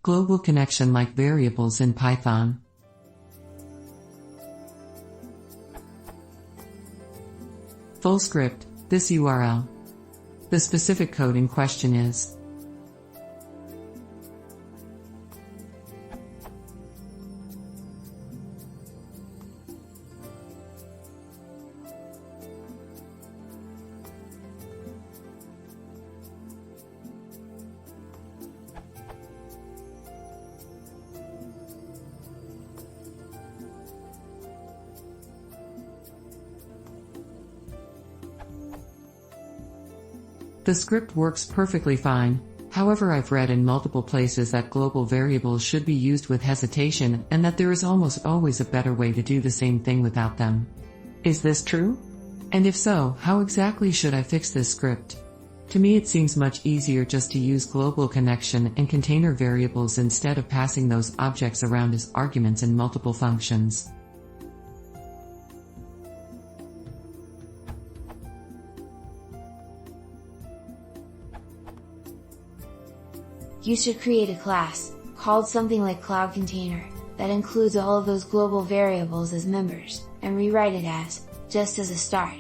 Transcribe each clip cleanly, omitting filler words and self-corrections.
Global connection like variables in Python. Full script, this URL. The specific code in question is The script works perfectly fine, however I've read in multiple places that global variables should be used with hesitation and that there is almost always a better way to do the same thing without them. Is this true? And if so, how exactly should I fix this script? To me it seems much easier just to use global connection and container variables instead of passing those objects around as arguments in multiple functions. You should create a class, called something like Cloud Container, that includes all of those global variables as members, and rewrite it as, just as a start.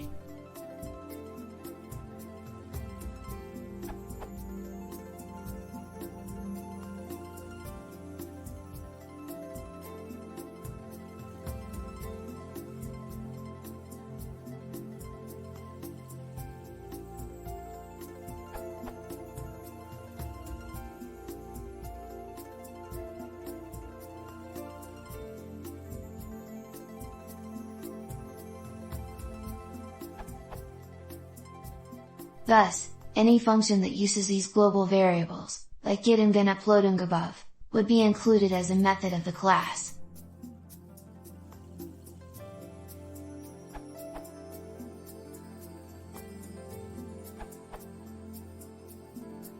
Thus, any function that uses these global variables, like get and then uploading above, would be included as a method of the class.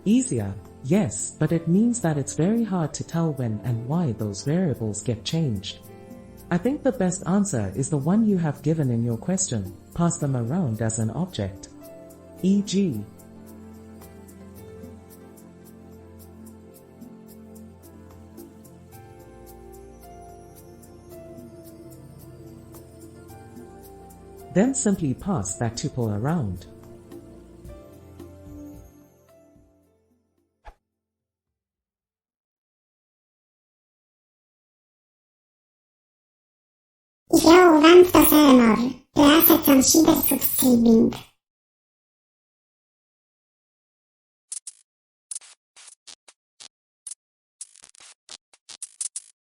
Easier, yes, but it means that it's very hard to tell when and why those variables get changed. I think the best answer is the one you have given in your question: pass them around as an object. E.g. Then simply pass that tuple around. Jo, vänta senare. Läser från sidor subscribing.